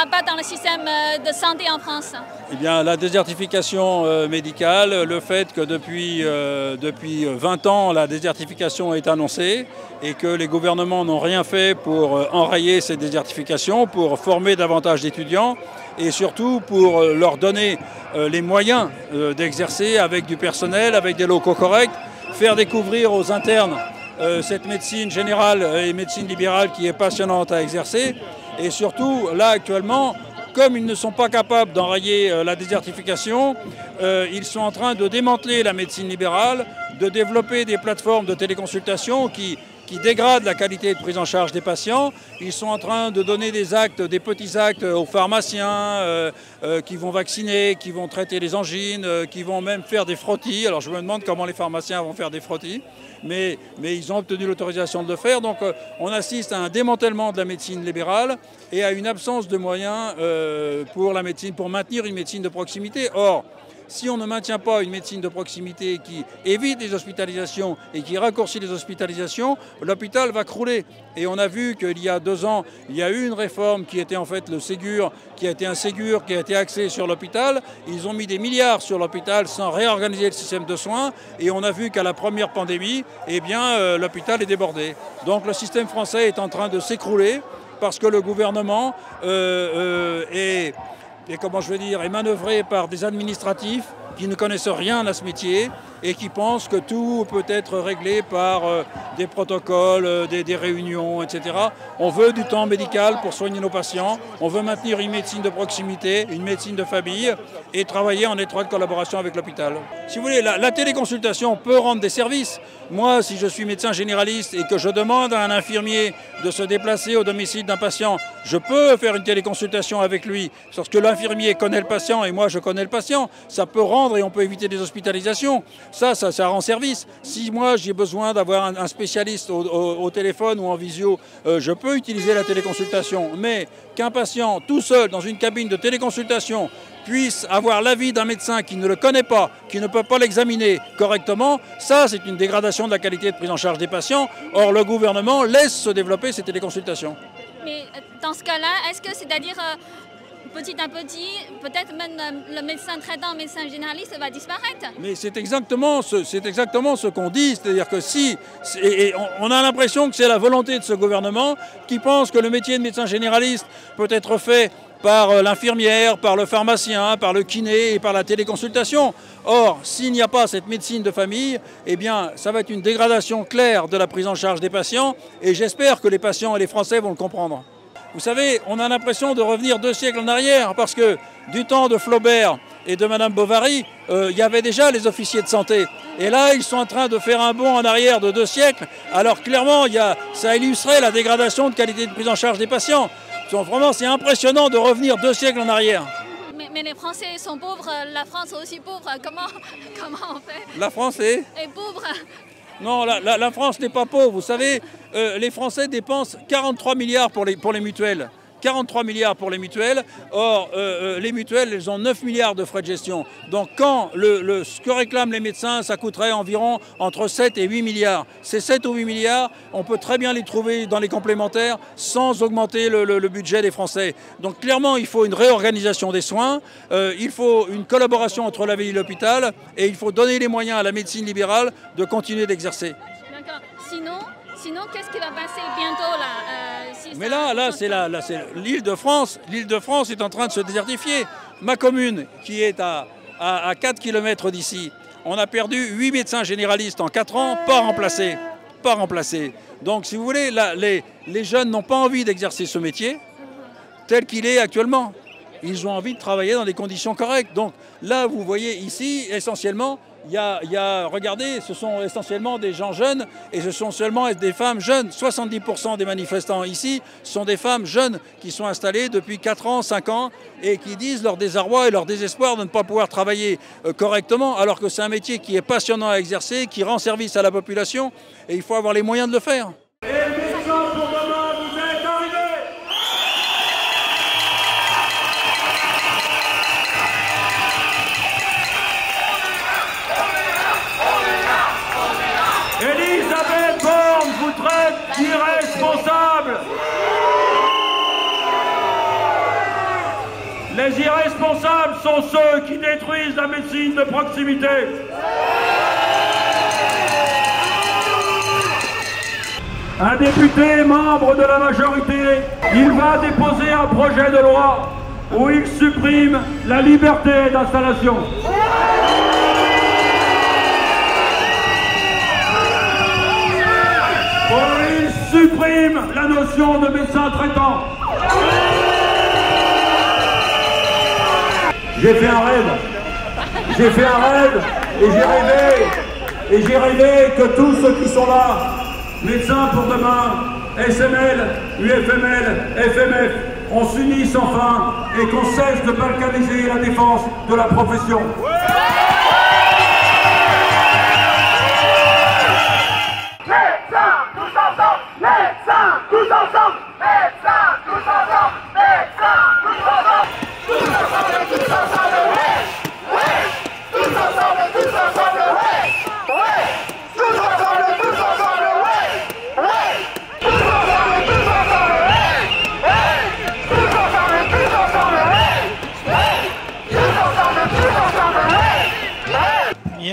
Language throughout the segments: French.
Pas dans le système de santé en France? Eh bien, la désertification médicale, le fait que depuis 20 ans, la désertification est annoncée et que les gouvernements n'ont rien fait pour enrayer cette désertification, pour former davantage d'étudiants et surtout pour leur donner les moyens d'exercer avec du personnel, avec des locaux corrects, faire découvrir aux internes cette médecine générale et médecine libérale qui est passionnante à exercer. Et surtout, là actuellement, comme ils ne sont pas capables d'enrayer la désertification, ils sont en train de démanteler la médecine libérale, de développer des plateformes de téléconsultation qui dégradent la qualité de prise en charge des patients. Ils sont en train de donner des actes, des petits actes aux pharmaciens qui vont vacciner, qui vont traiter les angines, qui vont même faire des frottis. Alors je me demande comment les pharmaciens vont faire des frottis, mais ils ont obtenu l'autorisation de le faire. Donc on assiste à un démantèlement de la médecine libérale et à une absence de moyens pour la médecine, pour maintenir une médecine de proximité. Or, si on ne maintient pas une médecine de proximité qui évite les hospitalisations et qui raccourcit les hospitalisations, l'hôpital va crouler. Et on a vu qu'il y a 2 ans, il y a eu une réforme qui était en fait le Ségur, qui a été un Ségur qui a été axé sur l'hôpital. Ils ont mis des milliards sur l'hôpital sans réorganiser le système de soins. Et on a vu qu'à la première pandémie, eh bien, l'hôpital est débordé. Donc le système français est en train de s'écrouler parce que le gouvernement est manœuvré par des administratifs qui ne connaissent rien à ce métier et qui pensent que tout peut être réglé par des protocoles, des réunions, etc. On veut du temps médical pour soigner nos patients, on veut maintenir une médecine de proximité, une médecine de famille et travailler en étroite collaboration avec l'hôpital. Si vous voulez, la téléconsultation peut rendre des services. Moi, si je suis médecin généraliste et que je demande à un infirmier de se déplacer au domicile d'un patient, je peux faire une téléconsultation avec lui, parce que l'infirmier connaît le patient et moi je connais le patient. Ça peut rendre et on peut éviter des hospitalisations. Ça rend service. Si moi j'ai besoin d'avoir un spécialiste au téléphone ou en visio, je peux utiliser la téléconsultation. Mais qu'un patient tout seul dans une cabine de téléconsultation puisse avoir l'avis d'un médecin qui ne le connaît pas, qui ne peut pas l'examiner correctement, ça c'est une dégradation de la qualité de prise en charge des patients. Or le gouvernement laisse se développer ces téléconsultations. Mais dans ce cas-là, est-ce que c'est-à-dire petit à petit, peut-être même le médecin traitant, le médecin généraliste va disparaître? Mais c'est exactement ce qu'on dit, c'est-à-dire que on a l'impression que c'est la volonté de ce gouvernement qui pense que le métier de médecin généraliste peut être fait par l'infirmière, par le pharmacien, par le kiné et par la téléconsultation. Or, s'il n'y a pas cette médecine de famille, eh bien, ça va être une dégradation claire de la prise en charge des patients et j'espère que les patients et les Français vont le comprendre. Vous savez, on a l'impression de revenir 2 siècles en arrière parce que du temps de Flaubert et de Madame Bovary, il y avait déjà les officiers de santé. Et là, ils sont en train de faire un bond en arrière de 2 siècles. Alors clairement, ça illustrait la dégradation de qualité de prise en charge des patients. Vraiment, c'est impressionnant de revenir 2 siècles en arrière. Mais les Français sont pauvres, la France est aussi pauvre. Comment on fait? La France est pauvre. Non, la France n'est pas pauvre. Vous savez, les Français dépensent 43 milliards pour les mutuelles. 43 milliards pour les mutuelles. Or, les mutuelles, elles ont 9 milliards de frais de gestion. Donc quand ce que réclament les médecins, ça coûterait environ entre 7 et 8 milliards. Ces 7 ou 8 milliards, on peut très bien les trouver dans les complémentaires sans augmenter le budget des Français. Donc clairement, il faut une réorganisation des soins, il faut une collaboration entre la ville et l'hôpital et il faut donner les moyens à la médecine libérale de continuer d'exercer. D'accord. Sinon, qu'est-ce qui va passer bientôt là Mais là, c'est l'Île-de-France. L'Île-de-France est en train de se désertifier. Ma commune, qui est à 4 km d'ici, on a perdu 8 médecins généralistes en 4 ans, pas remplacés. Donc, si vous voulez, là, les jeunes n'ont pas envie d'exercer ce métier tel qu'il est actuellement. Ils ont envie de travailler dans des conditions correctes. Donc là, vous voyez ici, essentiellement, regardez, ce sont essentiellement des gens jeunes et ce sont seulement des femmes jeunes. 70% des manifestants ici sont des femmes jeunes qui sont installées depuis 4 ans, 5 ans et qui disent leur désarroi et leur désespoir de ne pas pouvoir travailler correctement alors que c'est un métier qui est passionnant à exercer, qui rend service à la population et il faut avoir les moyens de le faire. Elisabeth Borne vous traite d'irresponsables. Les irresponsables sont ceux qui détruisent la médecine de proximité. Un député membre de la majorité, il va déposer un projet de loi où il supprime la liberté d'installation. Il supprime la notion de médecin traitant. J'ai fait un rêve et j'ai rêvé que tous ceux qui sont là, médecins pour demain, SML, UFML, FMF, on s'unisse enfin et qu'on cesse de balkaniser la défense de la profession.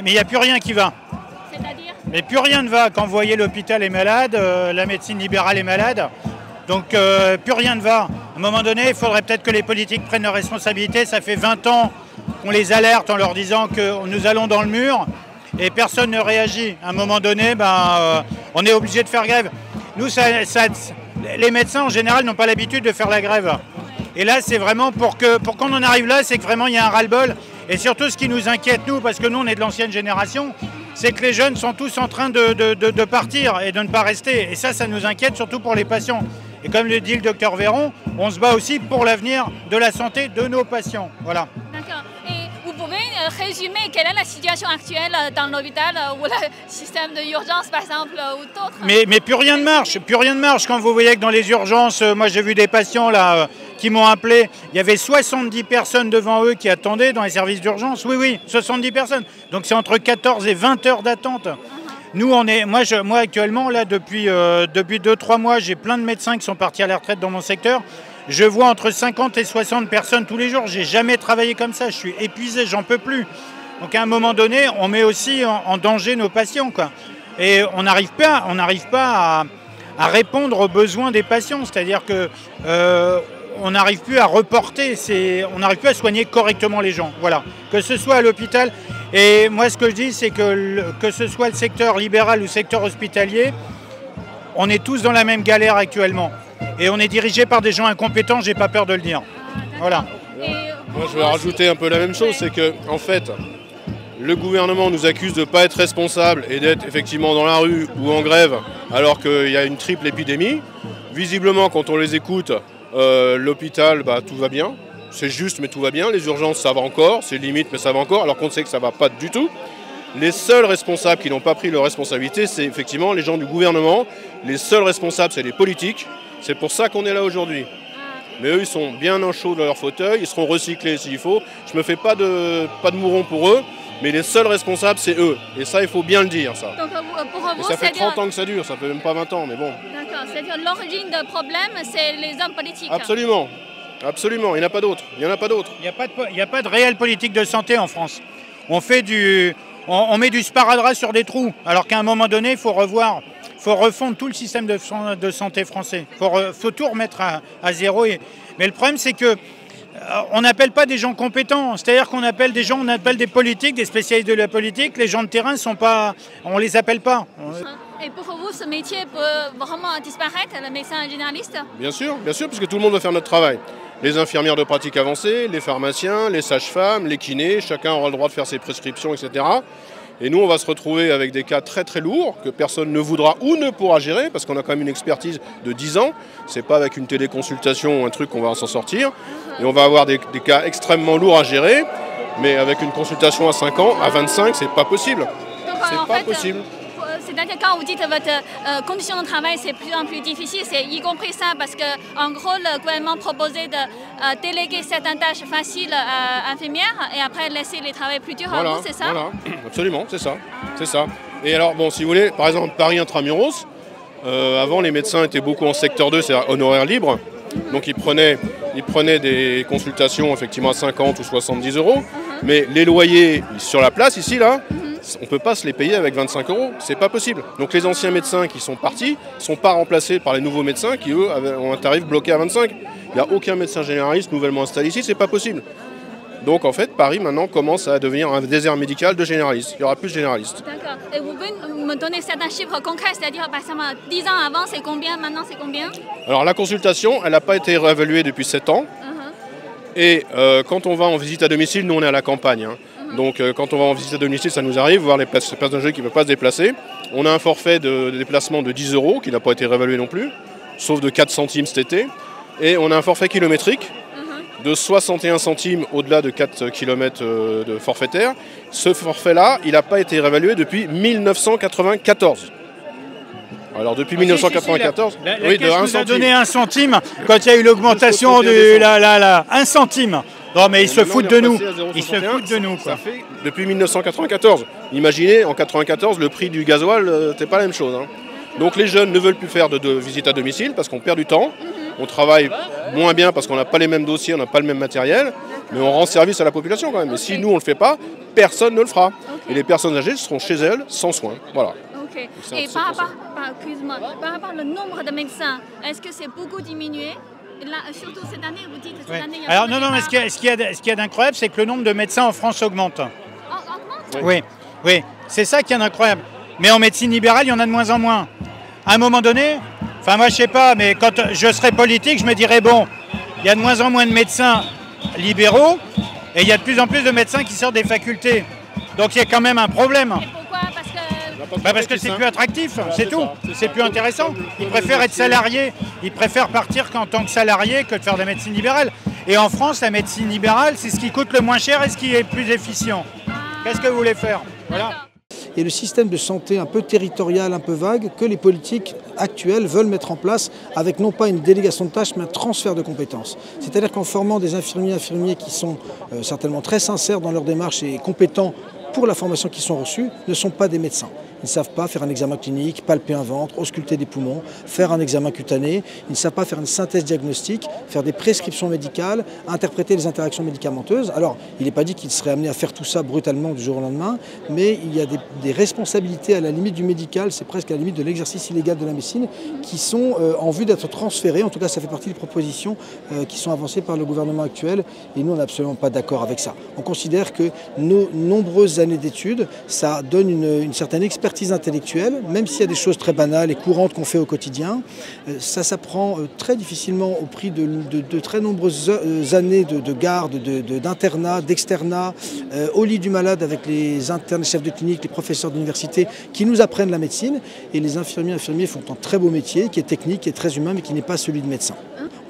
Mais il n'y a plus rien qui va. C'est-à-dire ? Mais plus rien ne va. Quand vous voyez l'hôpital est malade, la médecine libérale est malade, donc plus rien ne va. À un moment donné, il faudrait peut-être que les politiques prennent leurs responsabilités. Ça fait 20 ans qu'on les alerte en leur disant que nous allons dans le mur et personne ne réagit. À un moment donné, on est obligé de faire grève. Nous, les médecins en général n'ont pas l'habitude de faire la grève. Et là, c'est vraiment pour qu'on en arrive là, c'est que vraiment il y a un ras-le-bol. Et surtout, ce qui nous inquiète, nous, parce que nous, on est de l'ancienne génération, c'est que les jeunes sont tous en train de partir et de ne pas rester. Et ça nous inquiète, surtout pour les patients. Et comme le dit le docteur Véron, on se bat aussi pour l'avenir de la santé de nos patients. Voilà. D'accord. Et vous pouvez résumer quelle est la situation actuelle dans l'hôpital ou le système d'urgence, par exemple, ou d'autres? Mais plus rien ne marche, plus rien ne marche. Quand vous voyez que dans les urgences, moi j'ai vu des patients là qui m'ont appelé, il y avait 70 personnes devant eux qui attendaient dans les services d'urgence. Oui, 70 personnes. Donc c'est entre 14 et 20 heures d'attente. Nous, moi actuellement, là, depuis 2-3 mois, j'ai plein de médecins qui sont partis à la retraite dans mon secteur. Je vois entre 50 et 60 personnes tous les jours. J'ai jamais travaillé comme ça. Je suis épuisé, j'en peux plus. Donc à un moment donné, on met aussi en danger nos patients, quoi. Et on n'arrive pas à répondre aux besoins des patients. C'est-à-dire que on n'arrive plus à reporter, on n'arrive plus à soigner correctement les gens. Voilà. Que ce soit à l'hôpital. Et moi, ce que je dis, c'est que ce soit le secteur libéral ou le secteur hospitalier, on est tous dans la même galère actuellement. Et on est dirigé par des gens incompétents, j'ai pas peur de le dire. Voilà. Moi, je vais rajouter un peu la même chose, c'est que, en fait, le gouvernement nous accuse de ne pas être responsable et d'être effectivement dans la rue ou en grève, alors qu'il y a une triple épidémie. Visiblement, quand on les écoute, l'hôpital, tout va bien. C'est juste, mais tout va bien. Les urgences, ça va encore. C'est limite, mais ça va encore, alors qu'on sait que ça ne va pas du tout. Les seuls responsables qui n'ont pas pris leurs responsabilités, c'est effectivement les gens du gouvernement. Les seuls responsables, c'est les politiques. C'est pour ça qu'on est là aujourd'hui. Mais eux, ils sont bien en chaud dans leur fauteuil, ils seront recyclés s'il faut. Je me fais pas de mouron pour eux, mais les seuls responsables, c'est eux. Et ça, il faut bien le dire, ça. Donc pour vous, et ça fait 30 ans que ça dure, ça fait même pas 20 ans, mais bon. D'accord, c'est-à-dire l'origine du problème, c'est les hommes politiques. Absolument, absolument, il n'y en a pas d'autres. Il n'y en a pas d'autres. Il n'y a pas de réelle politique de santé en France. On met du sparadrap sur des trous, alors qu'à un moment donné, il faut refondre tout le système de santé français. Il faut tout remettre à zéro. Mais le problème, c'est que on n'appelle pas des gens compétents. C'est-à-dire qu'on appelle des gens, on appelle des politiques, des spécialistes de la politique. Les gens de terrain on les appelle pas. Et pour vous, ce métier peut vraiment disparaître, le médecin généraliste? Bien sûr, puisque tout le monde va faire notre travail. Les infirmières de pratique avancée, les pharmaciens, les sages-femmes, les kinés, chacun aura le droit de faire ses prescriptions, etc. Et nous, on va se retrouver avec des cas très très lourds que personne ne voudra ou ne pourra gérer, parce qu'on a quand même une expertise de 10 ans. C'est pas avec une téléconsultation ou un truc qu'on va s'en sortir. Et on va avoir des cas extrêmement lourds à gérer, mais avec une consultation à 5 ans, à 25, c'est pas possible. C'est pas possible. C'est-à-dire quand vous dites que votre condition de travail c'est plus en plus difficile, c'est y compris ça parce qu'en gros le gouvernement proposait de déléguer certaines tâches faciles à infirmières et après laisser les travaux plus durs à vous, c'est ça? Voilà, absolument, c'est ça. C'est ça. Et alors bon, si vous voulez, par exemple Paris Intramuros, avant les médecins étaient beaucoup en secteur 2, c'est-à-dire honoraire libre. Donc ils prenaient des consultations effectivement à 50 ou 70 €, mais les loyers sur la place ici là, on ne peut pas se les payer avec 25 €, c'est pas possible. Donc les anciens médecins qui sont partis ne sont pas remplacés par les nouveaux médecins qui eux ont un tarif bloqué à 25. Il n'y a aucun médecin généraliste nouvellement installé ici, c'est pas possible. Donc en fait Paris maintenant commence à devenir un désert médical de généralistes. Il n'y aura plus de généralistes. D'accord. Et vous pouvez me donner certains chiffres concrets, c'est-à-dire par exemple 10 ans avant c'est combien, maintenant c'est combien? Alors la consultation, elle n'a pas été réévaluée depuis 7 ans. Et quand on va en visite à domicile, nous on est à la campagne. Donc quand on va en visite à domicile, ça nous arrive, voir les personnes âgées qui ne peuvent pas se déplacer. On a un forfait de déplacement de 10 € qui n'a pas été réévalué non plus, sauf de 4 centimes cet été. Et on a un forfait kilométrique de 61 centimes au-delà de 4 km de forfaitaire. Ce forfait-là, il n'a pas été réévalué depuis 1994. Alors depuis 1994, la Caisse nous a donné 1 centime quand il y a eu l'augmentation de 1 centime. Non mais ils se foutent de nous. Ils se foutent de nous. Ça fait depuis 1994. Imaginez, en 1994, le prix du gasoil, c'était pas la même chose. Donc les jeunes ne veulent plus faire de visite à domicile parce qu'on perd du temps. On travaille moins bien parce qu'on n'a pas les mêmes dossiers, on n'a pas le même matériel. Mais on rend service à la population quand même. Et si nous on ne le fait pas, personne ne le fera. Et les personnes âgées seront chez elles sans soins. Voilà. Et par rapport au nombre de médecins, est-ce que c'est beaucoup diminué? Là, surtout cette année, vous dites cette année. Alors non, mais ce qu'il y a d'incroyable, c'est que le nombre de médecins en France augmente. Augmente? Oui, c'est ça qui est incroyable. Mais en médecine libérale, il y en a de moins en moins. À un moment donné, enfin moi je sais pas, mais quand je serais politique, je me dirais bon, il y a de moins en moins de médecins libéraux et il y a de plus en plus de médecins qui sortent des facultés. Donc il y a quand même un problème. Et pourquoi? Parce que c'est plus attractif, c'est tout. C'est plus intéressant. Ils préfèrent être salariés. Ils préfèrent partir qu'en tant que salariés que de faire de la médecine libérale. Et en France, la médecine libérale, c'est ce qui coûte le moins cher et ce qui est le plus efficient. Qu'est-ce que vous voulez faire? Voilà. Et le système de santé un peu territorial, un peu vague, que les politiques actuelles veulent mettre en place avec non pas une délégation de tâches, mais un transfert de compétences. C'est-à-dire qu'en formant des infirmiers qui sont certainement très sincères dans leur démarche et compétents pour la formation qu'ils sont reçus, ne sont pas des médecins. Ils ne savent pas faire un examen clinique, palper un ventre, ausculter des poumons, faire un examen cutané. Ils ne savent pas faire une synthèse diagnostique, faire des prescriptions médicales, interpréter les interactions médicamenteuses. Alors, il n'est pas dit qu'ils seraient amenés à faire tout ça brutalement du jour au lendemain, mais il y a des responsabilités à la limite du médical, c'est presque à la limite de l'exercice illégal de la médecine, qui sont en vue d'être transférées. En tout cas, ça fait partie des propositions qui sont avancées par le gouvernement actuel. Et nous, on n'est absolument pas d'accord avec ça. On considère que nos nombreuses années d'études, ça donne une certaine expertise intellectuelle, même s'il y a des choses très banales et courantes qu'on fait au quotidien, ça s'apprend très difficilement au prix de très nombreuses années de garde, d'internat, d'externat, au lit du malade avec les internes, les chefs de clinique, les professeurs d'université qui nous apprennent la médecine. Et les infirmiers font un très beau métier qui est technique, qui est très humain, mais qui n'est pas celui de médecin.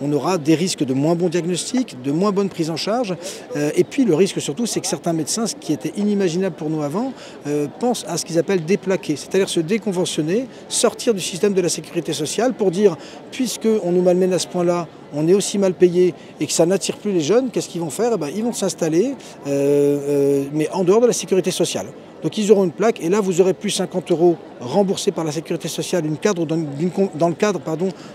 on aura des risques de moins bons diagnostics, de moins bonne prise en charge. Et puis le risque surtout, c'est que certains médecins, ce qui était inimaginable pour nous avant, pensent à ce qu'ils appellent déplaquer, c'est-à-dire se déconventionner, sortir du système de la sécurité sociale pour dire, puisqu'on nous malmène à ce point-là, on est aussi mal payé et que ça n'attire plus les jeunes, qu'est-ce qu'ils vont faire? Ils vont s'installer, mais en dehors de la sécurité sociale. Donc ils auront une plaque et là vous aurez plus 50 € remboursés par la sécurité sociale dans le cadre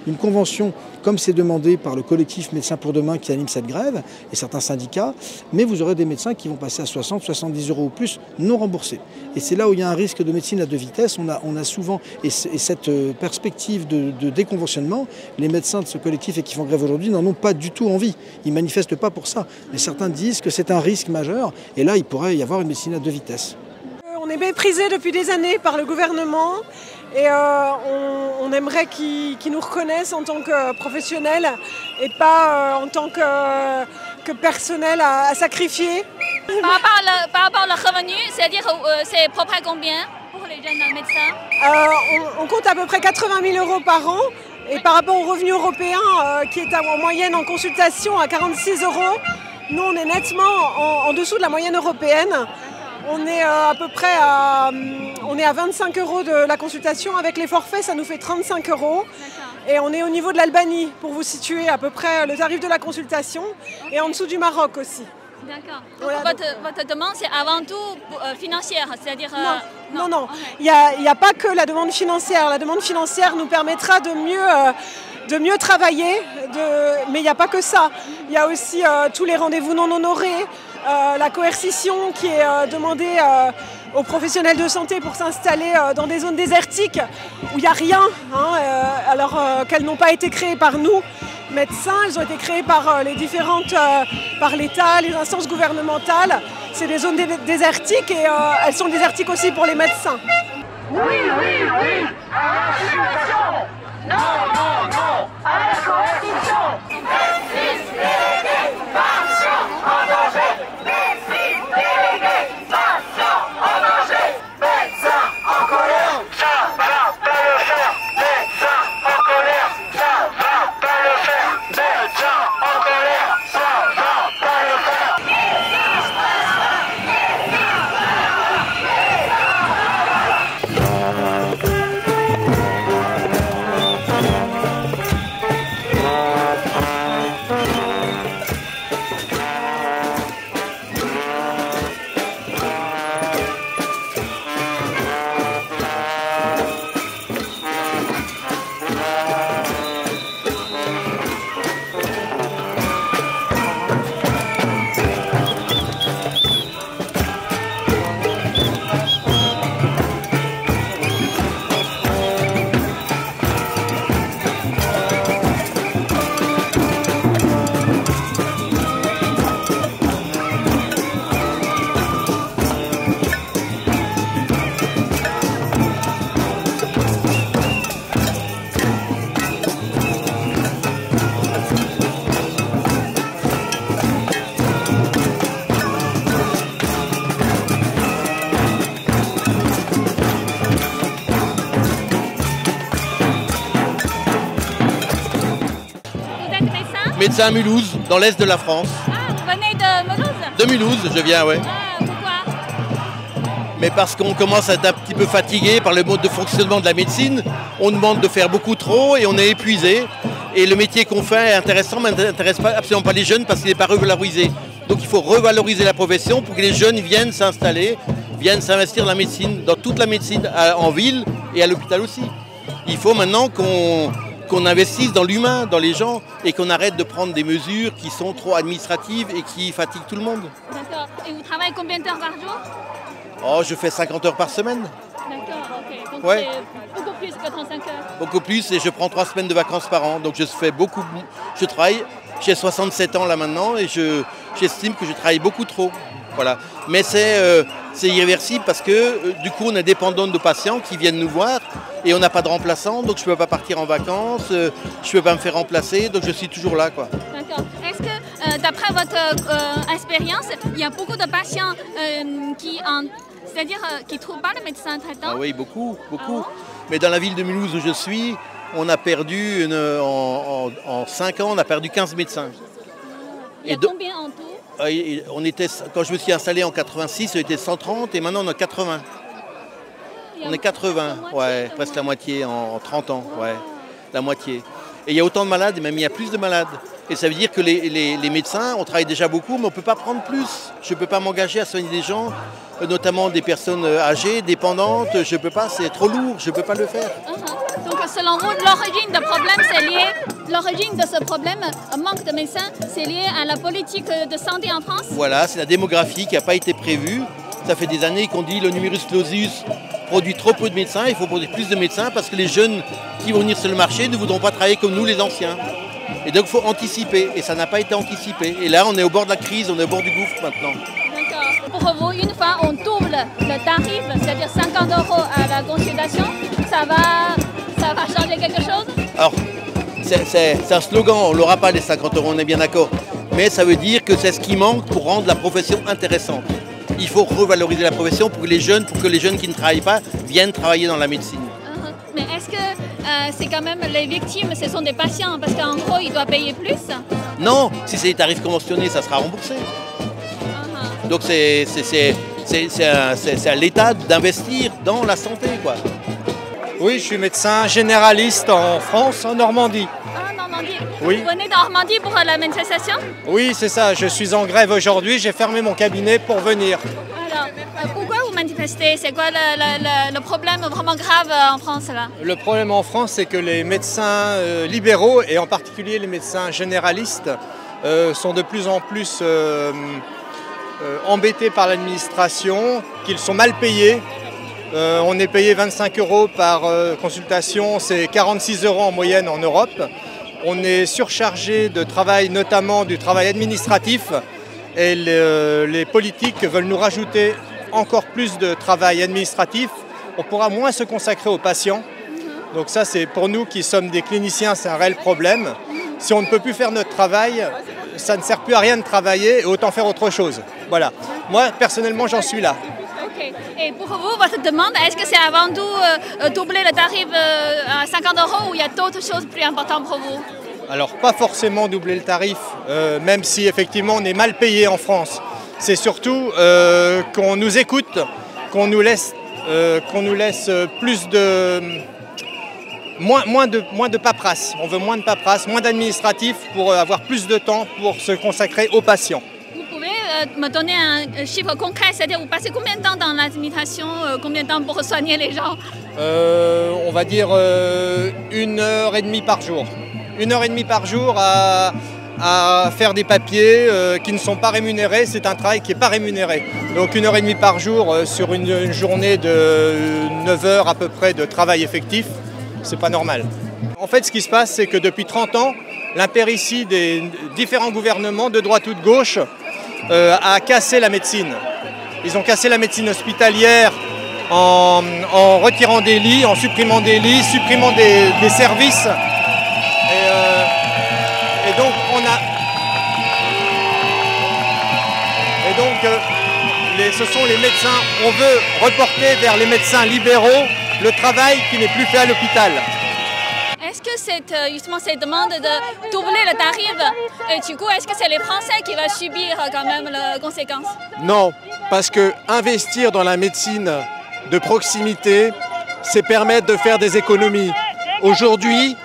d'une convention comme c'est demandé par le collectif Médecins pour demain qui anime cette grève et certains syndicats, mais vous aurez des médecins qui vont passer à 60-70 € ou plus non remboursés. Et c'est là où il y a un risque de médecine à deux vitesses. On a souvent, et cette perspective de déconventionnement, les médecins de ce collectif et qui font grève aujourd'hui n'en ont pas du tout envie. Ils ne manifestent pas pour ça. Mais certains disent que c'est un risque majeur et là il pourrait y avoir une médecine à deux vitesses. On est méprisé depuis des années par le gouvernement et on aimerait qu'ils nous reconnaissent en tant que professionnels et pas en tant que personnel à sacrifier. Par rapport à leur revenu, c'est-à-dire c'est à peu près combien pour les jeunes médecins? On compte à peu près 80 000 € par an et par rapport au revenu européen qui est en moyenne en consultation à 46 €, nous on est nettement en dessous de la moyenne européenne. On est à peu près à 25 € de la consultation. Avec les forfaits, ça nous fait 35 €. Et on est au niveau de l'Albanie, pour vous situer à peu près le tarif de la consultation, et en dessous du Maroc aussi. D'accord. Voilà. Votre demande, c'est avant tout financière, c'est-à-dire... Non. Il n'y a pas que la demande financière. La demande financière nous permettra de mieux travailler, mais il n'y a pas que ça. Il y a aussi tous les rendez-vous non honorés, la coercition qui est demandée aux professionnels de santé pour s'installer dans des zones désertiques où il n'y a rien, alors qu'elles n'ont pas été créées par nous, médecins, elles ont été créées par par l'État, les instances gouvernementales. C'est des zones désertiques et elles sont désertiques aussi pour les médecins. Oui, à la subvention. Non, à la coercition. Médecine déléguée, patient en danger. Médecine déléguée, patient en danger. Médecin en colère, ça va pas le faire. Médecin en colère, ça va pas le faire. Médecin en colère, ça va pas le faire. Médecin à Mulhouse, dans l'est de la France. Ah, vous venez de Mulhouse? De Mulhouse, je viens, ouais. Ah, pourquoi? Mais parce qu'on commence à être un petit peu fatigué par le mode de fonctionnement de la médecine. On demande de faire beaucoup trop et on est épuisé. Et le métier qu'on fait est intéressant, mais n'intéresse absolument pas les jeunes parce qu'il n'est pas revalorisé. Donc il faut revaloriser la profession pour que les jeunes viennent s'installer, viennent s'investir dans la médecine, dans toute la médecine, en ville et à l'hôpital aussi. Il faut maintenant qu'on investisse dans l'humain, dans les gens, et qu'on arrête de prendre des mesures qui sont trop administratives et qui fatiguent tout le monde. D'accord. Et vous travaillez combien d'heures par jour? Oh, je fais 50 heures par semaine. D'accord, ok. Donc Ouais. c'est beaucoup plus que 35 heures. Beaucoup plus, et je prends 3 semaines de vacances par an. Donc je fais beaucoup. Je travaille, j'ai 67 ans là maintenant, et j'estime que je travaille beaucoup trop. Voilà. Mais c'est irréversible parce que du coup on est dépendant de patients qui viennent nous voir et on n'a pas de remplaçant, donc je ne peux pas partir en vacances, je ne peux pas me faire remplacer, donc je suis toujours là, quoi. D'accord. Est-ce que d'après votre expérience, il y a beaucoup de patients qui ne trouvent pas le médecin traitant? Ah oui, beaucoup. Ah bon? Mais dans la ville de Mulhouse où je suis, on a perdu, en 5 ans, on a perdu 15 médecins. Il y a combien en tout? On était, quand je me suis installé en 86, on était 130 et maintenant on a 80. On est 80, ouais, presque la moitié en 30 ans, ouais, la moitié. Et il y a autant de malades, et même il y a plus de malades. Et ça veut dire que les médecins, on travaille déjà beaucoup, mais on ne peut pas prendre plus. Je ne peux pas m'engager à soigner des gens, notamment des personnes âgées, dépendantes. Je ne peux pas, c'est trop lourd, je ne peux pas le faire. Donc selon vous, l'origine de problème, c'est lié, l'origine de ce problème, manque de médecins, c'est lié à la politique de santé en France? Voilà, c'est la démographie qui n'a pas été prévue. Ça fait des années qu'on dit le numerus clausus produit trop peu de médecins, il faut produire plus de médecins parce que les jeunes qui vont venir sur le marché ne voudront pas travailler comme nous les anciens. Et donc il faut anticiper, et ça n'a pas été anticipé. Et là on est au bord de la crise, on est au bord du gouffre maintenant. D'accord. Pour vous, une fois on double le tarif, c'est-à-dire 50 € à la consultation, ça va changer quelque chose? Alors, c'est un slogan, on ne l'aura pas les 50 €, on est bien d'accord. Mais ça veut dire que c'est ce qui manque pour rendre la profession intéressante. Il faut revaloriser la profession pour que les jeunes qui ne travaillent pas viennent travailler dans la médecine. Mais est-ce que c'est quand même les victimes, ce sont des patients, parce qu'en gros, ils doivent payer plus? Non, si c'est des tarifs conventionnés, ça sera remboursé. Donc c'est à l'État d'investir dans la santé, quoi. Oui, je suis médecin généraliste en France, en Normandie. Ah, Normandie. Oui. Vous venez de Normandie pour la manifestation? Oui, c'est ça. Je suis en grève aujourd'hui. J'ai fermé mon cabinet pour venir. Alors, pourquoi vous manifestez? C'est quoi le problème vraiment grave en France là? Le problème en France, c'est que les médecins libéraux, et en particulier les médecins généralistes, sont de plus en plus embêtés par l'administration, qu'ils sont mal payés. On est payé 25 € par consultation, c'est 46 € en moyenne en Europe. On est surchargé de travail, notamment du travail administratif, et les politiques veulent nous rajouter encore plus de travail administratif. On pourra moins se consacrer aux patients. Donc ça, c'est pour nous qui sommes des cliniciens, c'est un réel problème. Si on ne peut plus faire notre travail, ça ne sert plus à rien de travailler, et autant faire autre chose. Voilà. Moi, personnellement, j'en suis là. Et pour vous, votre demande, est-ce que c'est avant tout doubler le tarif à 50 € ou il y a d'autres choses plus importantes pour vous? Alors, pas forcément doubler le tarif, même si effectivement on est mal payé en France. C'est surtout qu'on nous écoute, qu'on nous laisse plus de... Moins de paperasse. On veut moins de paperasse, moins d'administratif pour avoir plus de temps pour se consacrer aux patients. Me donner un chiffre concret, c'est-à-dire vous passez combien de temps dans l'administration, combien de temps pour soigner les gens? On va dire 1h30 par jour. 1h30 par jour à faire des papiers qui ne sont pas rémunérés, c'est un travail qui n'est pas rémunéré. Donc 1h30 par jour sur une journée de 9 heures à peu près de travail effectif, c'est pas normal. En fait, ce qui se passe, c'est que depuis 30 ans, l'impéritie des différents gouvernements de droite ou de gauche a cassé la médecine. Ils ont cassé la médecine hospitalière en retirant des lits, en supprimant des lits, supprimant des services. Et donc ce sont les médecins, on veut reporter vers les médecins libéraux le travail qui n'est plus fait à l'hôpital. Est-ce que justement cette demande de doubler le tarif, et du coup, est-ce que c'est les Français qui vont subir quand même les conséquences? Non, parce que investir dans la médecine de proximité, c'est permettre de faire des économies. Aujourd'hui,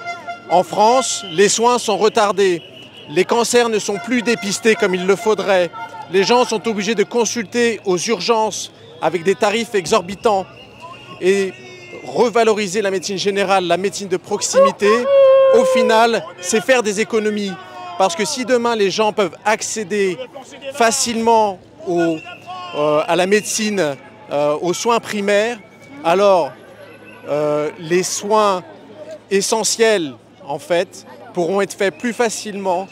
en France, les soins sont retardés. Les cancers ne sont plus dépistés comme il le faudrait. Les gens sont obligés de consulter aux urgences avec des tarifs exorbitants. Et revaloriser la médecine générale, la médecine de proximité, au final, c'est faire des économies. Parce que si demain les gens peuvent accéder facilement à la médecine, aux soins primaires, alors les soins essentiels, en fait, pourront être faits plus facilement.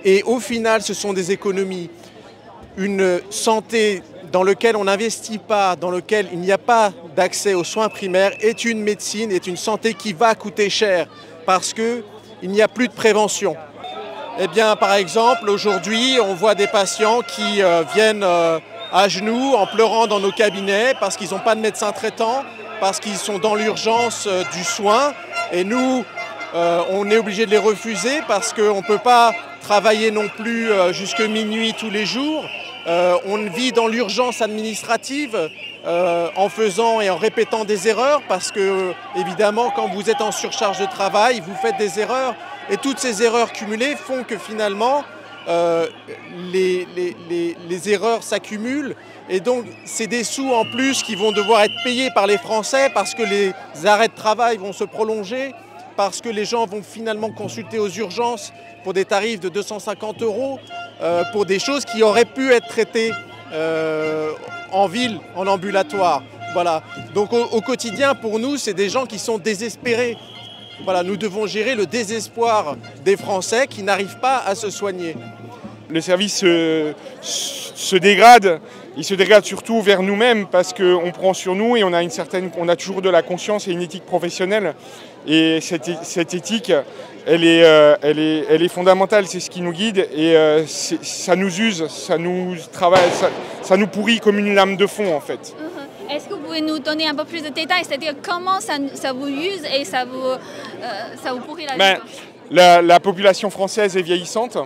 Et au final, ce sont des économies. Une santé dans laquelle on n'investit pas, dans laquelle il n'y a pas d'accès aux soins primaires, est une médecine, est une santé qui va coûter cher parce qu'il n'y a plus de prévention. Eh bien, par exemple, aujourd'hui, on voit des patients qui viennent à genoux en pleurant dans nos cabinets parce qu'ils n'ont pas de médecin traitant, parce qu'ils sont dans l'urgence du soin. Et nous, on est obligé de les refuser parce qu'on ne peut pas travailler non plus jusque minuit tous les jours. On vit dans l'urgence administrative en faisant et en répétant des erreurs parce que, évidemment, quand vous êtes en surcharge de travail, vous faites des erreurs et toutes ces erreurs cumulées font que finalement, les erreurs s'accumulent et donc c'est des sous en plus qui vont devoir être payés par les Français parce que les arrêts de travail vont se prolonger, parce que les gens vont finalement consulter aux urgences pour des tarifs de 250 € pour des choses qui auraient pu être traitées en ville, en ambulatoire. Voilà. Donc au quotidien, pour nous, c'est des gens qui sont désespérés. Voilà, nous devons gérer le désespoir des Français qui n'arrivent pas à se soigner. Le service se dégrade. Il se dégrade surtout vers nous-mêmes parce qu'on prend sur nous et on a toujours de la conscience et une éthique professionnelle. Et cette éthique, elle est fondamentale, c'est ce qui nous guide et ça nous use, ça nous pourrit comme une lame de fond en fait. Est-ce que vous pouvez nous donner un peu plus de détails, c'est-à-dire comment ça vous use et ça vous pourrit la vie? La population française est vieillissante.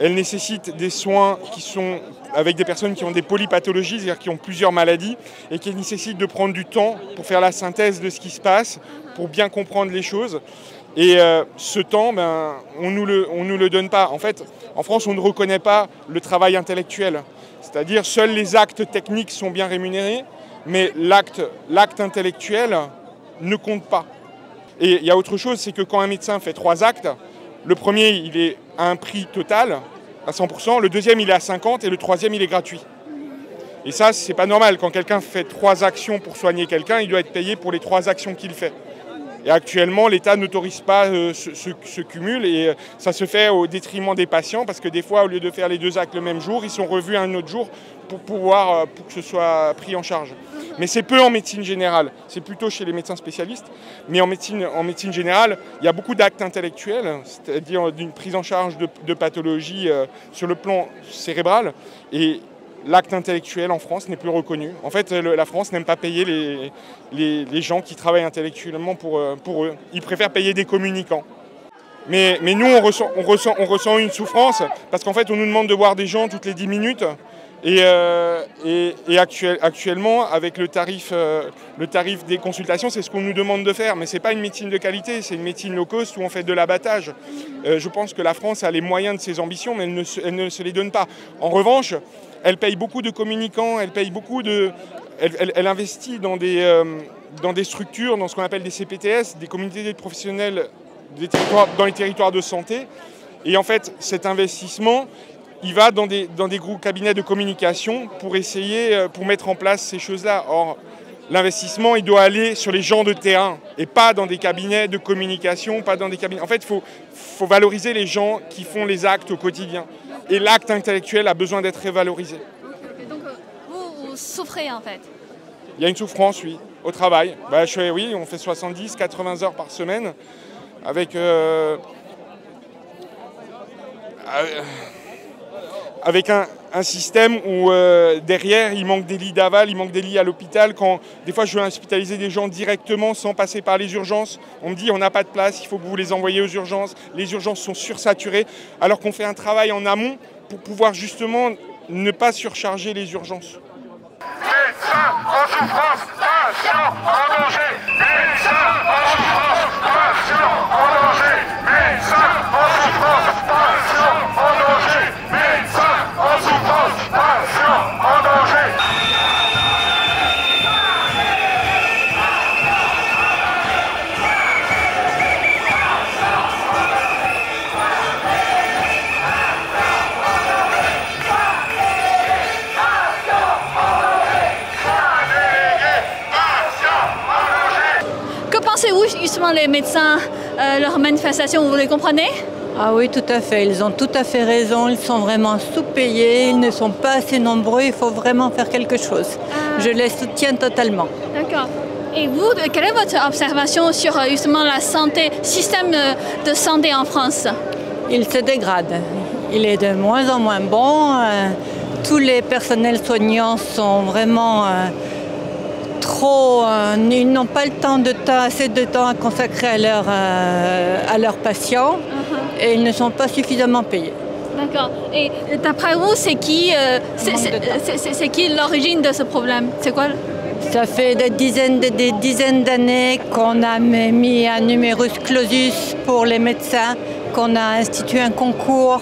Elle nécessite des soins qui sont avec des personnes qui ont des polypathologies, c'est-à-dire qui ont plusieurs maladies, et qui nécessitent de prendre du temps pour faire la synthèse de ce qui se passe, pour bien comprendre les choses. Et ce temps, on nous le donne pas. En fait, en France, on ne reconnaît pas le travail intellectuel. C'est-à-dire, seuls les actes techniques sont bien rémunérés, mais l'acte intellectuel ne compte pas. Et il y a autre chose, c'est que quand un médecin fait 3 actes, le premier, il est à un prix total, à 100%, le deuxième, il est à 50% et le troisième, il est gratuit. Et ça, c'est pas normal. Quand quelqu'un fait 3 actions pour soigner quelqu'un, il doit être payé pour les 3 actions qu'il fait. Et actuellement, l'État n'autorise pas ce cumul et ça se fait au détriment des patients parce que des fois, au lieu de faire les 2 actes le même jour, ils sont revus un autre jour pour que ce soit pris en charge. Mais c'est peu en médecine générale, c'est plutôt chez les médecins spécialistes. Mais en médecine générale, il y a beaucoup d'actes intellectuels, c'est-à-dire d'une prise en charge de pathologies sur le plan cérébral. Et l'acte intellectuel en France n'est plus reconnu. En fait, la France n'aime pas payer les gens qui travaillent intellectuellement pour eux. Ils préfèrent payer des communicants. Mais nous, on ressent une souffrance parce qu'en fait, on nous demande de voir des gens toutes les 10 minutes. Et actuellement, avec le tarif des consultations, c'est ce qu'on nous demande de faire. Mais ce n'est pas une médecine de qualité, c'est une médecine low cost où on fait de l'abattage. Je pense que la France a les moyens de ses ambitions, mais elle ne se les donne pas. En revanche, elle paye beaucoup de communicants, elle investit dans des structures, dans ce qu'on appelle des CPTS, des communautés professionnelles dans les territoires de santé. Et en fait, cet investissement, il va dans des gros cabinets de communication pour mettre en place ces choses-là. Or, l'investissement, il doit aller sur les gens de terrain et pas dans des cabinets de communication, pas dans des cabinets. En fait, il faut valoriser les gens qui font les actes au quotidien. Et l'acte intellectuel a besoin d'être révalorisé. Donc, vous souffrez en fait? Il y a une souffrance, oui, au travail. Oui, on fait 70, 80 heures par semaine avec un système où derrière, il manque des lits d'aval, il manque des lits à l'hôpital. Quand des fois, je veux hospitaliser des gens directement sans passer par les urgences, on me dit on n'a pas de place, il faut que vous les envoyiez aux urgences. Les urgences sont sursaturées, alors qu'on fait un travail en amont pour pouvoir justement ne pas surcharger les urgences. Médecins en souffrance, patients en danger. Médecins en souffrance, patients en danger. Médecins en souffrance, patients en danger. Médecins en souffrance, patients en danger. Pensez-vous justement les médecins, leurs manifestations, vous les comprenez? Ah oui, tout à fait. Ils ont tout à fait raison. Ils sont vraiment sous-payés. Ils ne sont pas assez nombreux. Il faut vraiment faire quelque chose. Je les soutiens totalement. D'accord. Et vous, quelle est votre observation sur justement la santé, système de santé en France? Il se dégrade. Il est de moins en moins bon. Tous les personnels soignants sont vraiment trop, ils n'ont pas assez de temps à consacrer à leurs patients et ils ne sont pas suffisamment payés. D'accord. Et d'après vous, c'est qui l'origine de ce problème? C'est quoi? Ça fait des dizaines d'années qu'on a mis un numerus clausus pour les médecins, qu'on a institué un concours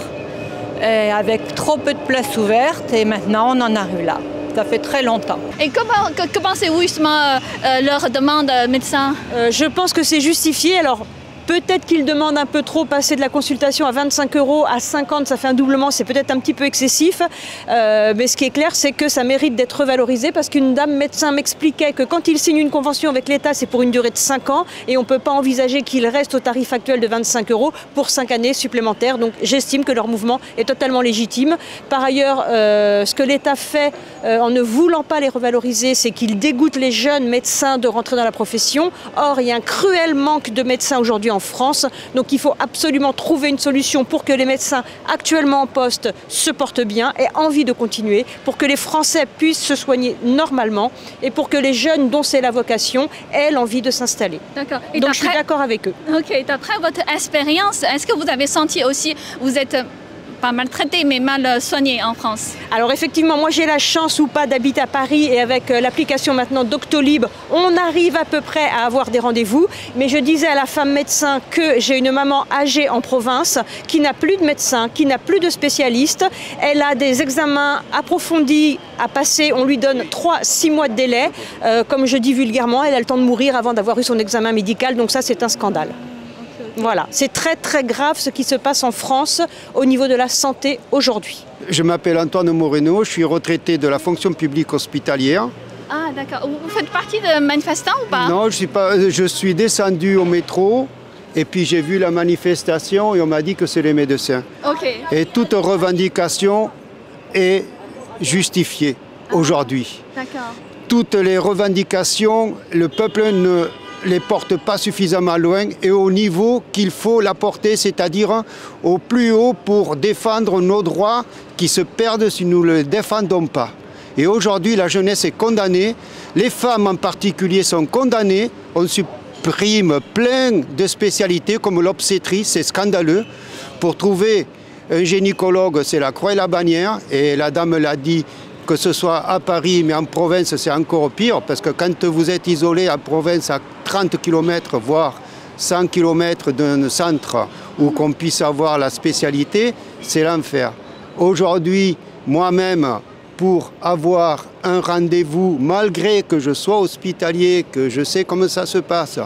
avec trop peu de places ouvertes et maintenant on en arrive là. Ça fait très longtemps. Et que pensez-vous justement leur demande médecin? Je pense que c'est justifié. Alors, peut-être qu'ils demandent un peu trop, passer de la consultation à 25 € à 50, ça fait un doublement, c'est peut-être un petit peu excessif. Mais ce qui est clair, c'est que ça mérite d'être revalorisé parce qu'une dame médecin m'expliquait que quand il signe une convention avec l'État, c'est pour une durée de 5 ans et on ne peut pas envisager qu'il reste au tarif actuel de 25 € pour 5 années supplémentaires. Donc j'estime que leur mouvement est totalement légitime. Par ailleurs, ce que l'État fait en ne voulant pas les revaloriser, c'est qu'il dégoûte les jeunes médecins de rentrer dans la profession. Or, il y a un cruel manque de médecins aujourd'hui en France. Donc il faut absolument trouver une solution pour que les médecins actuellement en poste se portent bien et aient envie de continuer, pour que les Français puissent se soigner normalement et pour que les jeunes dont c'est la vocation aient l'envie de s'installer. D'accord. Donc je suis d'accord avec eux. Ok, d'après votre expérience, est-ce que vous avez senti aussi, vous êtes pas maltraité mais mal soigné en France? Alors effectivement, moi j'ai la chance ou pas d'habiter à Paris et avec l'application maintenant Doctolib, on arrive à peu près à avoir des rendez-vous. Mais je disais à la femme médecin que j'ai une maman âgée en province qui n'a plus de médecin, qui n'a plus de spécialiste. Elle a des examens approfondis à passer, on lui donne 3-6 mois de délai. Comme je dis vulgairement, elle a le temps de mourir avant d'avoir eu son examen médical, donc ça c'est un scandale. Voilà, c'est très très grave ce qui se passe en France au niveau de la santé aujourd'hui. Je m'appelle Antoine Moreno, je suis retraité de la fonction publique hospitalière. Ah d'accord, vous faites partie de manifestants ou pas? Non, je suis descendu au métro et puis j'ai vu la manifestation et on m'a dit que c'est les médecins. Okay. Et toute revendication est justifiée aujourd'hui. D'accord. Toutes les revendications, le peuple ne les porte pas suffisamment loin et au niveau qu'il faut la porter, c'est-à-dire au plus haut pour défendre nos droits qui se perdent si nous ne les défendons pas. Et aujourd'hui, la jeunesse est condamnée, les femmes en particulier sont condamnées, on supprime plein de spécialités comme l'obstétrice, c'est scandaleux. Pour trouver un gynécologue, c'est la croix et la bannière, et la dame l'a dit, que ce soit à Paris, mais en province, c'est encore pire, parce que quand vous êtes isolé en province à 30 km, voire 100 km d'un centre où qu'on puisse avoir la spécialité, c'est l'enfer. Aujourd'hui, moi-même, pour avoir un rendez-vous, malgré que je sois hospitalier, que je sais comment ça se passe,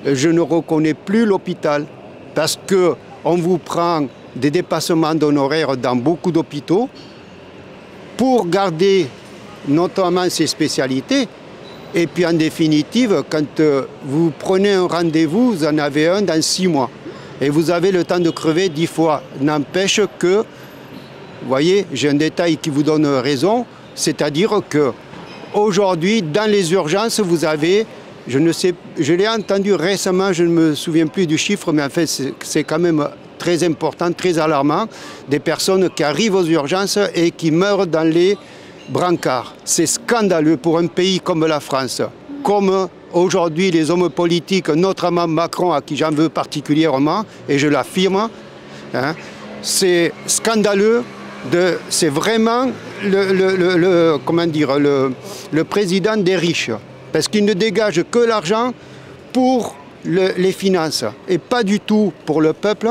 je ne reconnais plus l'hôpital, parce qu'on vous prend des dépassements d'honoraires dans beaucoup d'hôpitaux, pour garder notamment ces spécialités. Et puis en définitive, quand vous prenez un rendez-vous, vous en avez un dans 6 mois. Et vous avez le temps de crever 10 fois. N'empêche que, vous voyez, j'ai un détail qui vous donne raison, c'est-à-dire que aujourd'hui, dans les urgences, vous avez, je ne sais, je l'ai entendu récemment, je ne me souviens plus du chiffre, mais en fait c'est quand même très important, très alarmant, des personnes qui arrivent aux urgences et qui meurent dans les brancards. C'est scandaleux pour un pays comme la France. Comme aujourd'hui les hommes politiques, notamment Macron, à qui j'en veux particulièrement, et je l'affirme, hein, c'est scandaleux, c'est vraiment comment dire, le président des riches, parce qu'il ne dégage que l'argent pour les finances, et pas du tout pour le peuple,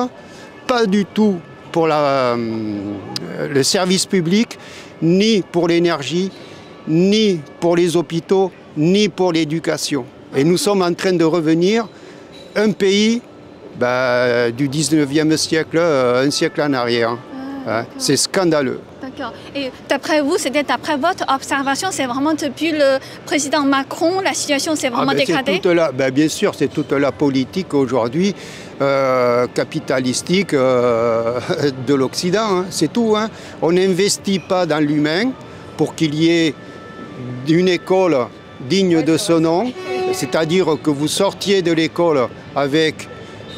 pas du tout pour le service public, ni pour l'énergie, ni pour les hôpitaux, ni pour l'éducation. Et nous sommes en train de revenir un pays du 19e siècle, un siècle en arrière. Hein. C'est scandaleux. D'accord. Et d'après vous, c'était d'après votre observation, c'est vraiment depuis le président Macron, la situation s'est vraiment dégradée? Bien sûr, c'est toute la politique aujourd'hui capitalistique de l'Occident, hein, c'est tout. Hein. On n'investit pas dans l'humain pour qu'il y ait une école digne de ce nom, c'est-à-dire que vous sortiez de l'école avec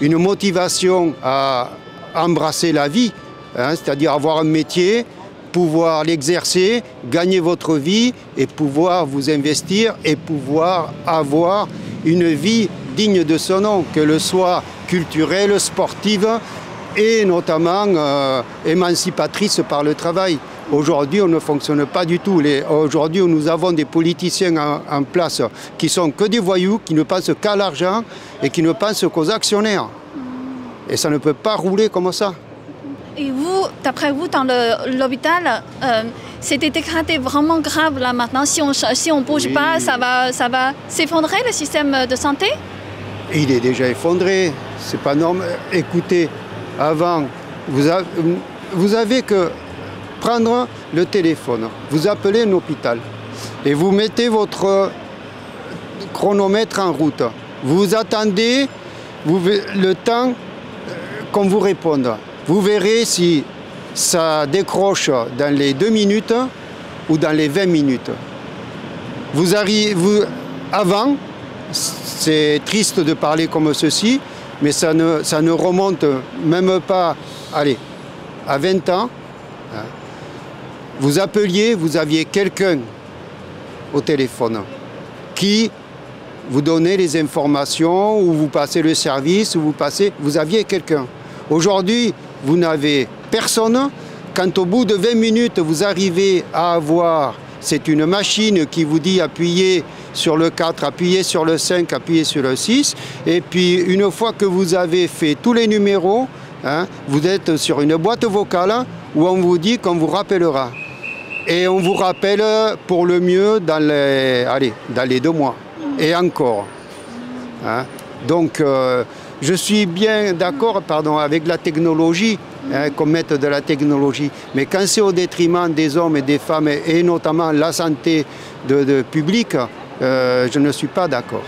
une motivation à embrasser la vie, hein, c'est-à-dire avoir un métier, pouvoir l'exercer, gagner votre vie et pouvoir vous investir et pouvoir avoir une vie digne de son nom, qu'elle soit culturelle, sportive et notamment émancipatrice par le travail. Aujourd'hui, on ne fonctionne pas du tout. Aujourd'hui, nous avons des politiciens en place qui sont que des voyous, qui ne pensent qu'à l'argent et qui ne pensent qu'aux actionnaires. Et ça ne peut pas rouler comme ça. Et vous, d'après vous, dans l'hôpital, c'était dégradé vraiment grave là maintenant. Si on ne bouge pas, ça va s'effondrer le système de santé? Il est déjà effondré. C'est pas normal. Écoutez, avant, vous avez que prendre le téléphone, vous appelez un hôpital et vous mettez votre chronomètre en route. Vous attendez le temps qu'on vous réponde. Vous verrez si ça décroche dans les 2 minutes ou dans les 20 minutes. Avant, c'est triste de parler comme ceci, mais ça ne remonte même pas, allez, à 20 ans. Vous appeliez, vous aviez quelqu'un au téléphone qui vous donnait les informations, ou vous passez le service, ou vous aviez quelqu'un. Aujourd'hui, vous n'avez personne. Quand au bout de 20 minutes, vous arrivez à avoir, c'est une machine qui vous dit appuyez sur le 4, appuyez sur le 5, appuyez sur le 6. Et puis, une fois que vous avez fait tous les numéros, vous êtes sur une boîte vocale où on vous dit qu'on vous rappellera. Et on vous rappelle pour le mieux dans les 2 mois. Et encore. Donc, je suis bien d'accord avec la technologie, qu'on mette de la technologie. Mais quand c'est au détriment des hommes et des femmes, et notamment la santé publique, je ne suis pas d'accord.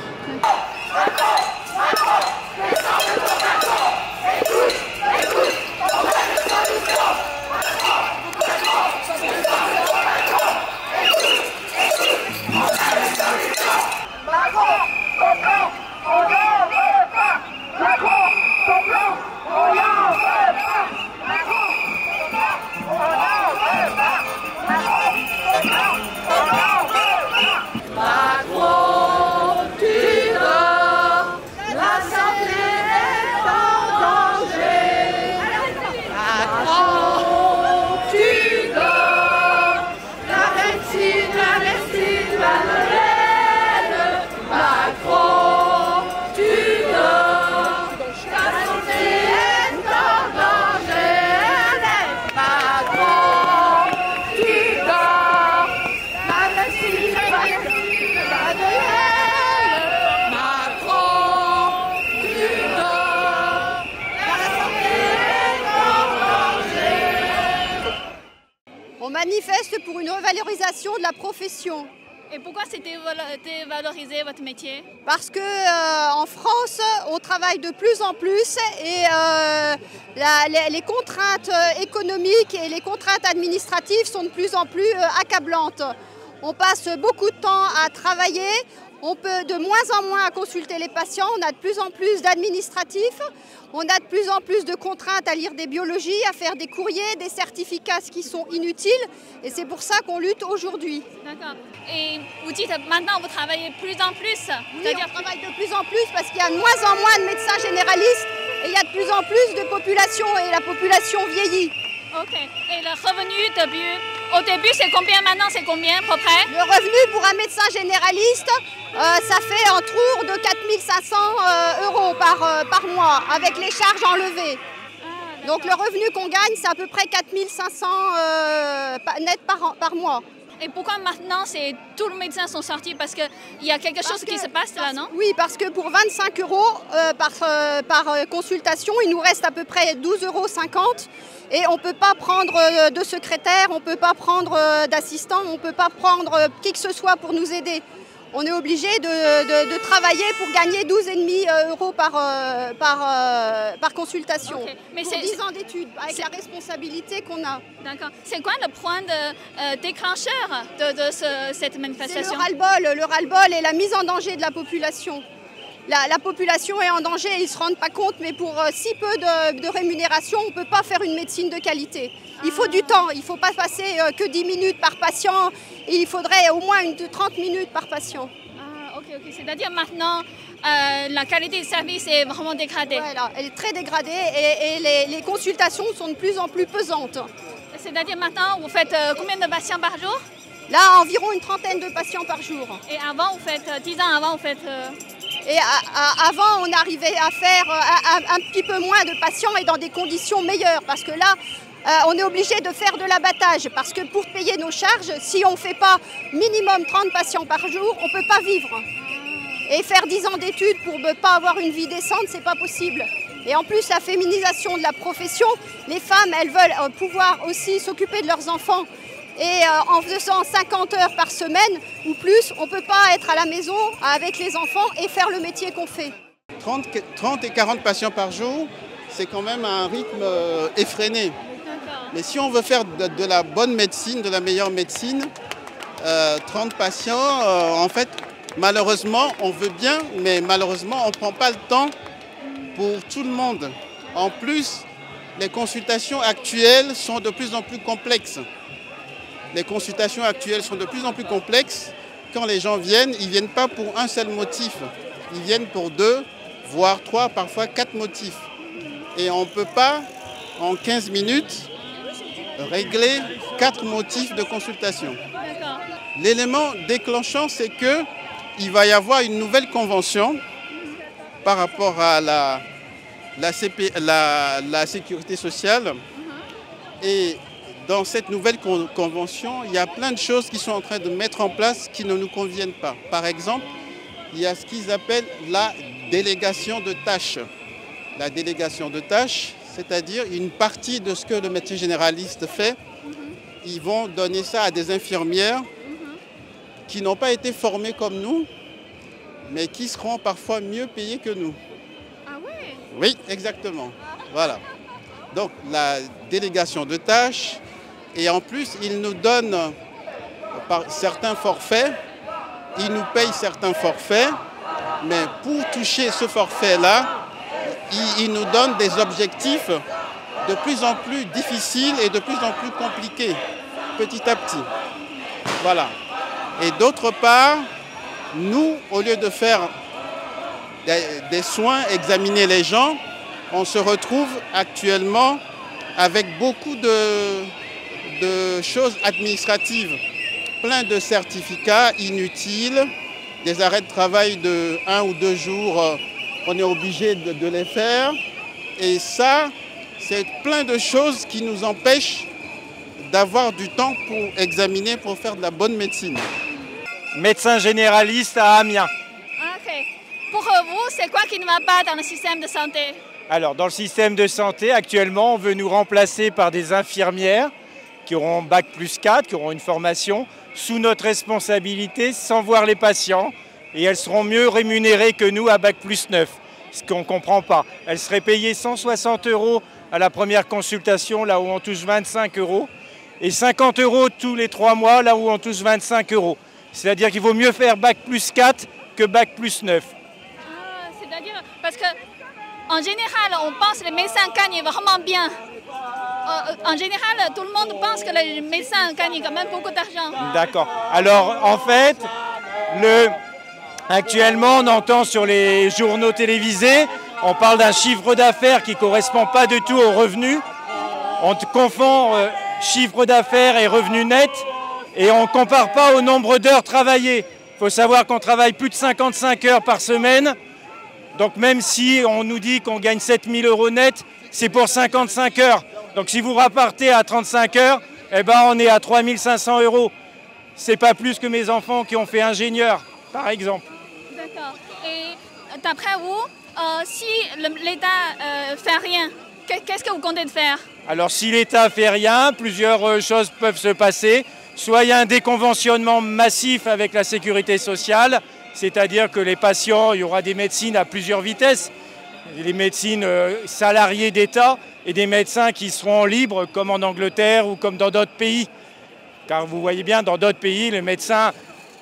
Manifeste pour une revalorisation de la profession. Et pourquoi c'est dévaloriser votre métier? Parce qu'en France, on travaille de plus en plus et les contraintes économiques et les contraintes administratives sont de plus en plus accablantes. On passe beaucoup de temps à travailler, on peut de moins en moins à consulter les patients, on a de plus en plus d'administratifs, on a de plus en plus de contraintes à lire des biologies, à faire des courriers, des certificats qui sont inutiles et c'est pour ça qu'on lutte aujourd'hui. D'accord. Et vous dites maintenant vous travaillez de plus en plus? Oui, on travaille de plus en plus parce qu'il y a de moins en moins de médecins généralistes et il y a de plus en plus de population et la population vieillit. Ok. Et le revenu au début c'est combien, maintenant c'est combien à peu près? Le revenu pour un médecin généraliste, ça fait un tour de 4 500 € par mois avec les charges enlevées. Donc le revenu qu'on gagne c'est à peu près 4 500 net par mois. Et pourquoi maintenant tous les médecins sont sortis? Parce qu'il y a quelque chose qui se passe là, non? Oui, parce que pour 25 € par consultation, il nous reste à peu près 12,50 € et on ne peut pas prendre de secrétaire, on ne peut pas prendre d'assistant, on ne peut pas prendre qui que ce soit pour nous aider. On est obligé de travailler pour gagner 12,5 € par consultation. Okay. Mais pour 10 ans d'études, avec la responsabilité qu'on a. D'accord. C'est quoi le point déclencheur de cette manifestation? C'est le ras-le-bol et la mise en danger de la population. la population est en danger et ils ne se rendent pas compte, mais pour si peu de rémunération, on ne peut pas faire une médecine de qualité. Il faut du temps, il ne faut pas passer que 10 minutes par patient, et il faudrait au moins 30 minutes par patient. Ah, ok. C'est-à-dire maintenant, la qualité de service est vraiment dégradée. Voilà, elle est très dégradée et les consultations sont de plus en plus pesantes. C'est-à-dire maintenant, vous faites combien de patients par jour? Là, environ une trentaine de patients par jour. Et avant, vous faites, 10 ans avant, vous faites... Et avant, on arrivait à faire un petit peu moins de patients et dans des conditions meilleures. Parce que là, on est obligé de faire de l'abattage. Parce que pour payer nos charges, si on ne fait pas minimum 30 patients par jour, on ne peut pas vivre. Et faire 10 ans d'études pour ne pas avoir une vie décente, c'est pas possible. Et en plus, la féminisation de la profession, les femmes, elles veulent pouvoir aussi s'occuper de leurs enfants. Et en faisant 50 heures par semaine ou plus, on ne peut pas être à la maison avec les enfants et faire le métier qu'on fait. 30 et 40 patients par jour, c'est quand même un rythme effréné. Mais si on veut faire de la bonne médecine, de la meilleure médecine, 30 patients, en fait, malheureusement, on veut bien, mais malheureusement, on ne prend pas le temps pour tout le monde. En plus, les consultations actuelles sont de plus en plus complexes. Les consultations actuelles sont de plus en plus complexes. Quand les gens viennent, ils ne viennent pas pour un seul motif. Ils viennent pour 2, voire 3, parfois 4 motifs. Et on ne peut pas, en 15 minutes, régler 4 motifs de consultation. L'élément déclenchant, c'est qu'il va y avoir une nouvelle convention par rapport à la sécurité sociale. Et dans cette nouvelle convention, il y a plein de choses qui sont en train de mettre en place qui ne nous conviennent pas. Par exemple, il y a ce qu'ils appellent la délégation de tâches. La délégation de tâches, c'est-à-dire une partie de ce que le médecin généraliste fait, ils vont donner ça à des infirmières qui n'ont pas été formées comme nous, mais qui seront parfois mieux payées que nous. Ah ouais? Oui, exactement. Voilà. Donc la délégation de tâches, et en plus, ils nous donnent par certains forfaits, ils nous payent certains forfaits, mais pour toucher ce forfait-là, ils nous donnent des objectifs de plus en plus difficiles et de plus en plus compliqués, petit à petit. Voilà. Et d'autre part, nous, au lieu de faire des soins, examiner les gens, on se retrouve actuellement avec beaucoup de choses administratives, plein de certificats inutiles, des arrêts de travail de 1 ou 2 jours, on est obligé de les faire. Et ça, c'est plein de choses qui nous empêchent d'avoir du temps pour examiner, pour faire de la bonne médecine. Médecin généraliste à Amiens. Ok. Pour vous, c'est quoi qui ne va pas dans le système de santé? Alors, dans le système de santé, actuellement, on veut nous remplacer par des infirmières qui auront Bac plus 4, qui auront une formation sous notre responsabilité, sans voir les patients. Et elles seront mieux rémunérées que nous à Bac plus 9, ce qu'on ne comprend pas. Elles seraient payées 160 € à la première consultation, là où on touche 25 €, et 50 € tous les 3 mois, là où on touche 25 €. C'est-à-dire qu'il vaut mieux faire Bac plus 4 que Bac plus 9. Ah, c'est-à-dire, parce que en général, on pense que les médecins gagnent vraiment bien. En général, tout le monde pense que les médecins gagnent quand même beaucoup d'argent. D'accord. Alors, en fait, actuellement, on entend sur les journaux télévisés, on parle d'un chiffre d'affaires qui ne correspond pas du tout aux revenus. On confond chiffre d'affaires et revenus nets et on ne compare pas au nombre d'heures travaillées. Il faut savoir qu'on travaille plus de 55 heures par semaine. Donc même si on nous dit qu'on gagne 7 000 € net, c'est pour 55 heures. Donc si vous rapportez à 35 heures, eh ben on est à 3 500 €. C'est pas plus que mes enfants qui ont fait ingénieur, par exemple. D'accord. Et d'après vous, si l'État ne fait rien, qu'est-ce que vous comptez de faire? Alors si l'État fait rien, plusieurs choses peuvent se passer. Soit il y a un déconventionnement massif avec la sécurité sociale, c'est-à-dire que les patients, il y aura des médecines à plusieurs vitesses, des médecines salariées d'État et des médecins qui seront libres comme en Angleterre ou comme dans d'autres pays. Car vous voyez bien, dans d'autres pays, les médecins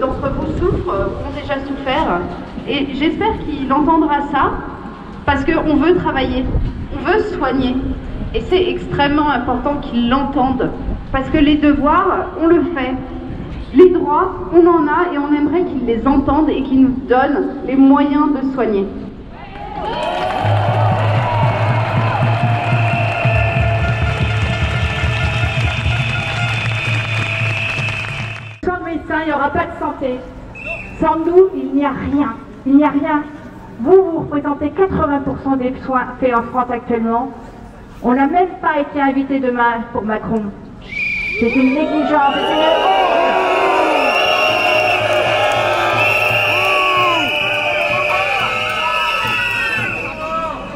d'entre vous souffrent, ont déjà souffert. Et j'espère qu'il entendra ça, parce qu'on veut travailler, on veut soigner. Et c'est extrêmement important qu'il l'entende, parce que les devoirs, on le fait. Les droits, on en a et on aimerait qu'ils les entendent et qu'ils nous donnent les moyens de soigner. Sans médecin, il n'y aura pas de santé. Sans nous, il n'y a rien. Il n'y a rien. Vous représentez 80% des soins faits en France actuellement. On n'a même pas été invité demain pour Macron. C'est une négligence, c'est une honte.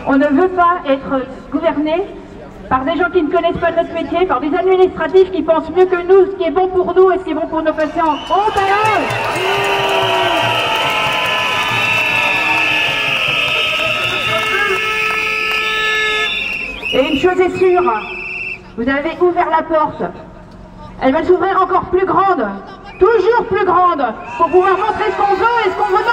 On ne veut pas être gouverné par des gens qui ne connaissent pas notre métier, par des administratifs qui pensent mieux que nous ce qui est bon pour nous et ce qui est bon pour nos patients. Honte à eux! Et une chose est sûre, vous avez ouvert la porte. Elle va s'ouvrir encore plus grande, toujours plus grande, pour pouvoir montrer ce qu'on veut et ce qu'on veut non.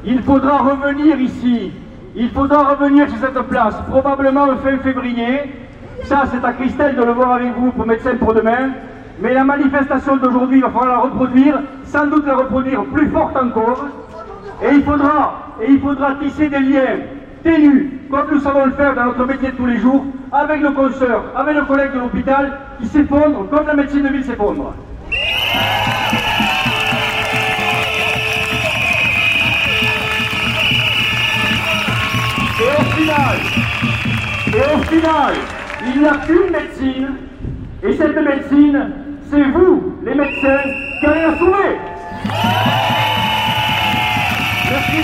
Il faudra revenir ici, il faudra revenir sur cette place, probablement fin février. Ça, c'est à Christelle de le voir avec vous pour Médecins pour demain. Mais la manifestation d'aujourd'hui, il va falloir la reproduire, sans doute la reproduire plus forte encore. Et il faudra tisser des liens ténus, comme nous savons le faire dans notre métier de tous les jours, avec nos consoeurs, avec nos collègues de l'hôpital, qui s'effondrent comme la médecine de ville s'effondre. Et au final, il n'y a qu'une médecine, et cette médecine, c'est vous, les médecins, qui allez la sauver. Merci.